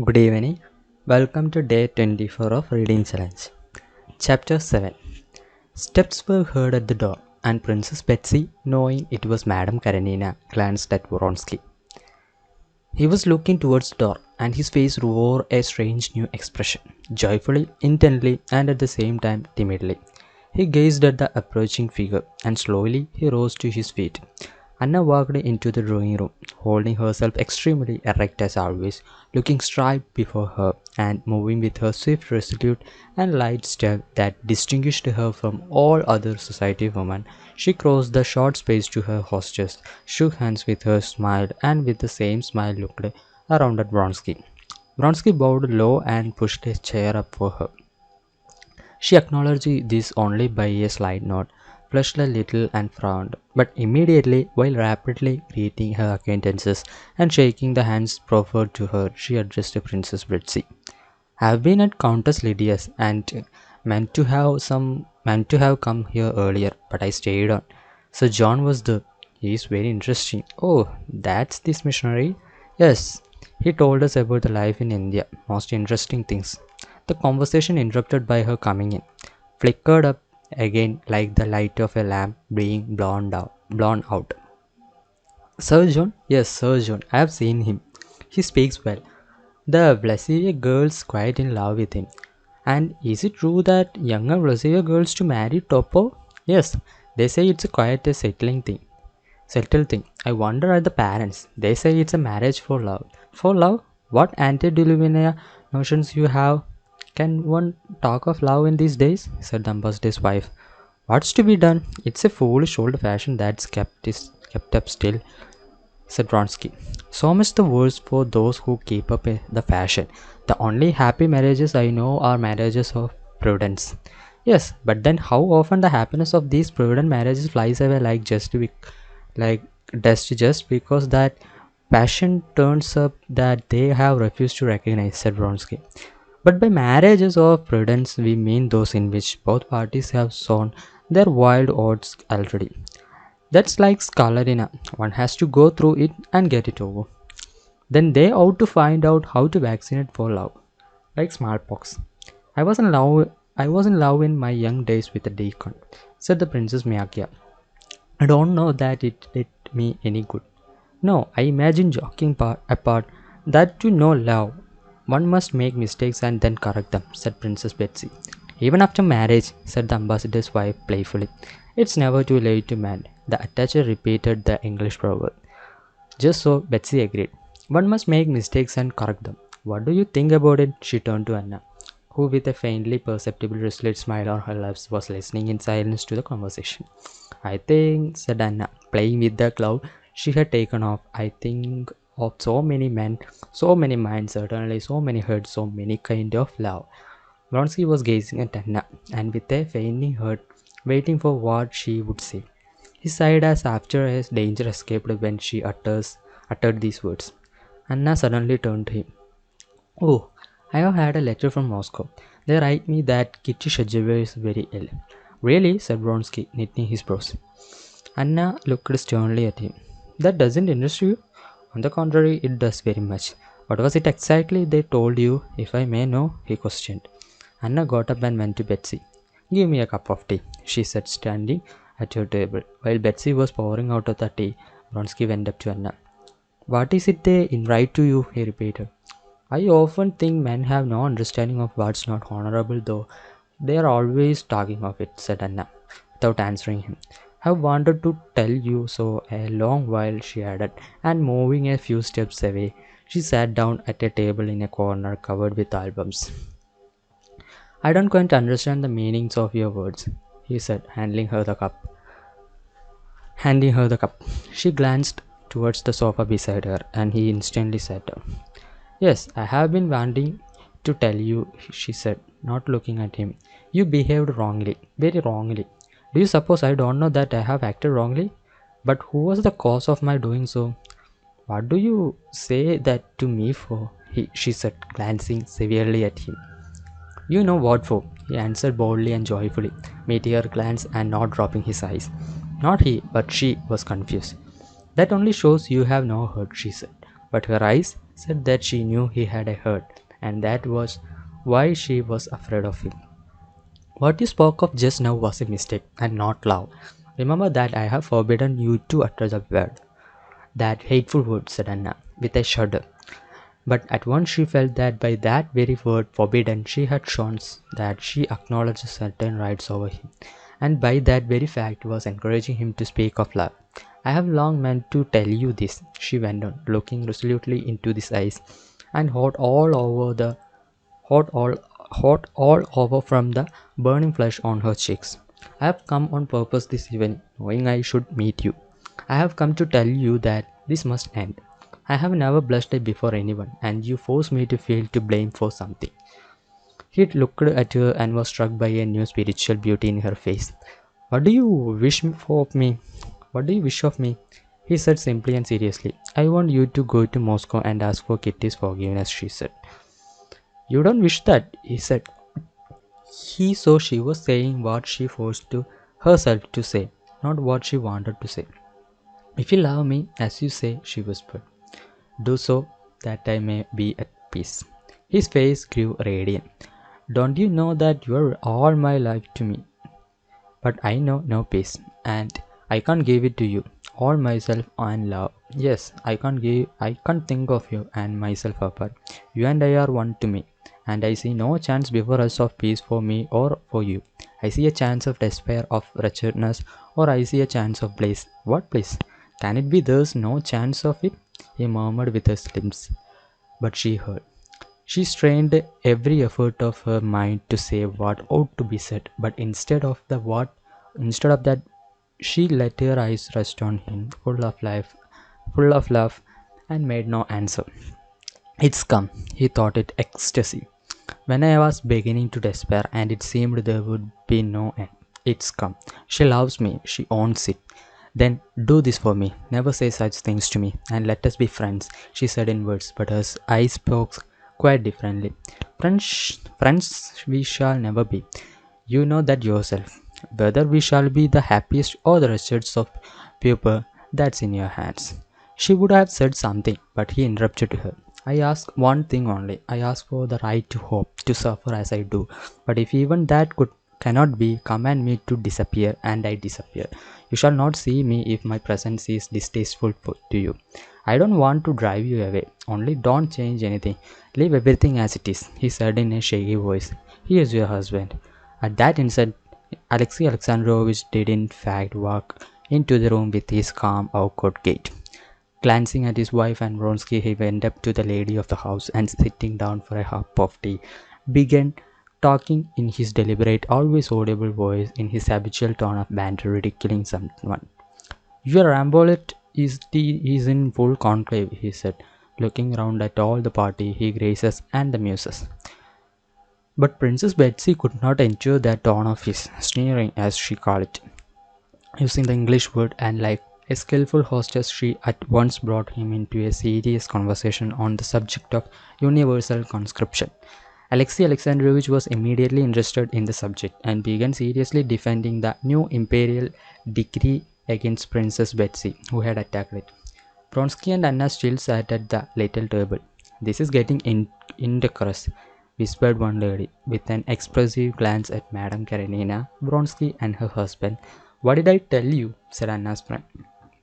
Good evening. Welcome to day 24 of Reading Challenge. Chapter 7. Steps were heard at the door, and Princess Betsy, knowing it was Madame Karenina, glanced at Vronsky. He was looking towards the door, and his face wore a strange new expression, joyfully, intently, and at the same time timidly. He gazed at the approaching figure, and slowly he rose to his feet. Anna walked into the drawing room, holding herself extremely erect as always, looking straight before her, and moving with her swift, resolute, and light step that distinguished her from all other society women. She crossed the short space to her hostess, shook hands with her, smiled, and with the same smile looked around at Vronsky. Vronsky bowed low and pushed a chair up for her. She acknowledged this only by a slight nod, flushed a little and frowned, but immediately, while rapidly greeting her acquaintances and shaking the hands proffered to her, she addressed Princess Betsy. "I've been at Countess Lydia's and meant to have come here earlier, but I stayed on. Sir John was there. He is very interesting." "Oh, that's this missionary?" "Yes, he told us about the life in India. Most interesting things." The conversation, interrupted by her coming in, flickered up again like the light of a lamp being blown out. "Sir John? Yes, Sir John. I have seen him. He speaks well. The Blasier girls quite in love with him." "And is it true that younger Blasier girls to marry Topo?" "Yes, they say it's quite a settled thing. I wonder at the parents. They say it's a marriage for love." "For love? What antediluvian notions you have! Can one talk of love in these days?" said the ambassador's wife. "What's to be done? It's a foolish old fashion that's kept up still," said Vronsky. "So much the worse for those who keep up the fashion. The only happy marriages I know are marriages of prudence." "Yes, but then how often the happiness of these prudent marriages flies away like dust just because that passion turns up that they have refused to recognize," said Vronsky. "But by marriages of prudence we mean those in which both parties have sown their wild oats already. That's like scalarina. One has to go through it and get it over. Then they ought to find out how to vaccinate for love. Like smallpox. I was in love in my young days with a deacon," said the Princess Miyake. "I don't know that it did me any good." "No, I imagine joking part apart, that to know love, one must make mistakes and then correct them," said Princess Betsy. "Even after marriage," said the ambassador's wife playfully. "It's never too late to mend." The attaché repeated the English proverb. Just so, Betsy agreed. "One must make mistakes and correct them. What do you think about it?" She turned to Anna, who with a faintly perceptible resolute smile on her lips was listening in silence to the conversation. "I think," said Anna, playing with the glove she had taken off, "I think of so many men, so many minds, certainly so many hearts, so many kind of love." Vronsky was gazing at Anna, and with a fainting heart, waiting for what she would say. He sighed as after a danger escaped when she uttered these words. Anna suddenly turned to him. "Oh, I have had a letter from Moscow. They write me that Kitty Shadjeva is very ill." "Really?" said Vronsky, knitting his brows. Anna looked sternly at him. "That doesn't interest you?" "On the contrary, it does very much." "What was it exactly they told you, if I may know?" he questioned. Anna got up and went to Betsy. "Give me a cup of tea," she said, standing at her table. While Betsy was pouring out of the tea, Vronsky went up to Anna. "What is it they write to you?" he repeated. "I often think men have no understanding of what's not honorable, though they are always talking of it," said Anna, without answering him. "Have wanted to tell you so a long while," she added, and moving a few steps away, she sat down at a table in a corner covered with albums. "I don't quite understand the meanings of your words," he said, handing her the cup. She glanced towards the sofa beside her, and he instantly sat down. "Yes, I have been wanting to tell you," she said, not looking at him. "You behaved wrongly, very wrongly. Do you suppose I don't know that I have acted wrongly? But who was the cause of my doing so?" "What do you say that to me for?" she said, glancing severely at him. "You know what for," he answered boldly and joyfully, meeting her glance and not dropping his eyes. Not he, but she was confused. "That only shows you have no hurt," she said, but her eyes, said that she knew he had a hurt, and that was why she was afraid of him. What you spoke of just now was a mistake and not love. Remember that I have forbidden you to utter the word. That hateful word, said Anna, with a shudder. But at once she felt that by that very word forbidden she had shown that she acknowledged certain rights over him, and by that very fact was encouraging him to speak of love. I have long meant to tell you this, she went on, looking resolutely into his eyes, and hot all over from the burning flush on her cheeks. I have come on purpose this evening, knowing I should meet you. I have come to tell you that this must end. I have never blushed before anyone, and you force me to feel to blame for something. He looked at her and was struck by a new spiritual beauty in her face. What do you wish for me? What do you wish of me? He said simply and seriously. I want you to go to Moscow and ask for Kitty's forgiveness, she said. You don't wish that, he said. He saw she was saying what she forced to herself to say, not what she wanted to say. If you love me, as you say, she whispered, do so that I may be at peace. His face grew radiant. Don't you know that you are all my life to me? But I know no peace, and I can't give it to you. All myself and love. Yes, I can't think of you and myself apart. You and I are one to me, and I see no chance before us of peace for me or for you. I see a chance of despair, of wretchedness, or I see a chance of bliss. What bliss? Can it be there's no chance of it? He murmured with his lips, but she heard. She strained every effort of her mind to say what ought to be said, but instead of that, she let her eyes rest on him, full of love, and made no answer. It's come, he thought it ecstasy. When I was beginning to despair, and it seemed there would be no end. It's come. She loves me, she owns it. Then do this for me. Never say such things to me, and let us be friends, she said in words, but her eyes spoke quite differently. Friends we shall never be. You know that yourself. Whether we shall be the happiest or the wretched of people, that's in your hands. She would have said something, but he interrupted her. I ask one thing only. I ask for the right to hope, to suffer as I do. But if even that cannot be, command me to disappear, and I disappear. You shall not see me if my presence is distasteful to you. I don't want to drive you away. Only don't change anything. Leave everything as it is, he said in a shaky voice. He is your husband. At that instant, Alexei Alexandrovich did in fact walk into the room with his calm, awkward gait. Glancing at his wife and Vronsky, he went up to the lady of the house and sitting down for a cup of tea, began talking in his deliberate, always audible voice in his habitual tone of banter, ridiculing someone. Your Rambolet is in full conclave, he said, looking round at all the party, he graces and the muses. But Princess Betsy could not endure that tone of his, sneering as she called it, using the English word, and like a skillful hostess she at once brought him into a serious conversation on the subject of universal conscription. Alexei Alexandrovich was immediately interested in the subject and began seriously defending the new imperial decree against Princess Betsy, who had attacked it. Vronsky and Anna still sat at the little table. This is getting indecorous, whispered one lady, with an expressive glance at Madame Karenina, Vronsky, and her husband. What did I tell you? Said Anna's friend.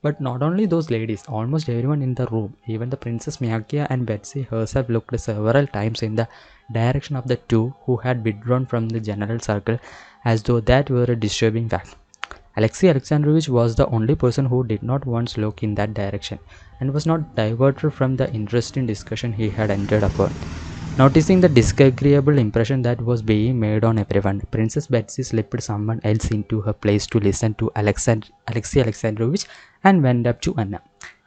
But not only those ladies, almost everyone in the room, even the Princess Myakia and Betsy herself, looked several times in the direction of the two who had withdrawn from the general circle, as though that were a disturbing fact. Alexei Alexandrovich was the only person who did not once look in that direction, and was not diverted from the interesting discussion he had entered upon. Noticing the disagreeable impression that was being made on everyone, Princess Betsy slipped someone else into her place to listen to Alexei Alexandrovich and went up to Anna.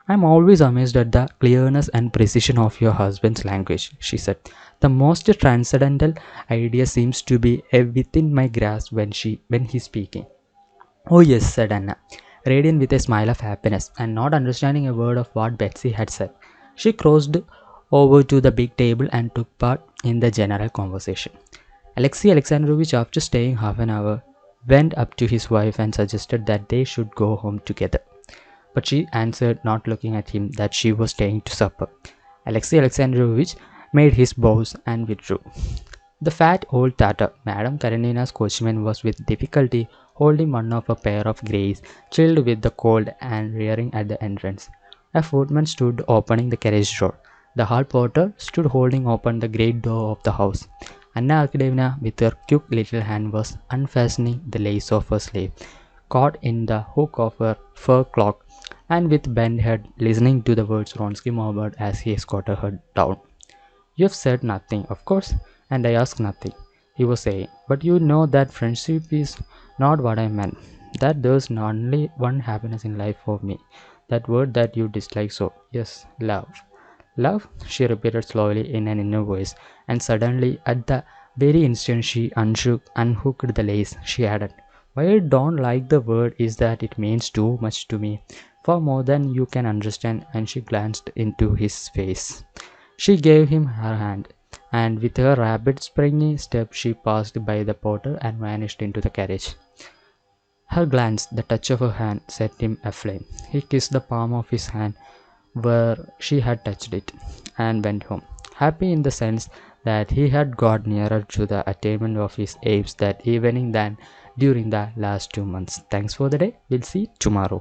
I am always amazed at the clearness and precision of your husband's language, she said. The most transcendental idea seems to be within my grasp when he's speaking. Oh yes, said Anna, radiant with a smile of happiness, and not understanding a word of what Betsy had said. She crossed over to the big table and took part in the general conversation. Alexei Alexandrovich, after staying half an hour, went up to his wife and suggested that they should go home together. But she answered, not looking at him, that she was staying to supper. Alexei Alexandrovich made his bows and withdrew. The fat old Tatar, Madame Karenina's coachman, was with difficulty holding one of a pair of greys, chilled with the cold and rearing at the entrance. A footman stood opening the carriage door. The hall porter stood holding open the great door of the house. Anna Arkadevna, with her quick little hand, was unfastening the lace of her sleeve, caught in the hook of her fur cloak, and with bent head listening to the words Ronsky murmured as he escorted her down. "You've said nothing, of course, and I ask nothing," he was saying, "but you know that friendship is not what I meant, that there's only one happiness in life for me, that word that you dislike so. Yes, love." "Love?" she repeated slowly in an inner voice, and suddenly, at the very instant she unhooked the lace, she added, "Why I don't like the word is that it means too much to me, far more than you can understand," and she glanced into his face. She gave him her hand, and with her rapid, springy step she passed by the porter and vanished into the carriage. Her glance, the touch of her hand, set him aflame. He kissed the palm of his hand where she had touched it, and went home, happy in the sense that he had got nearer to the attainment of his aims that evening than during the last 2 months. Thanks for the day. We'll see tomorrow.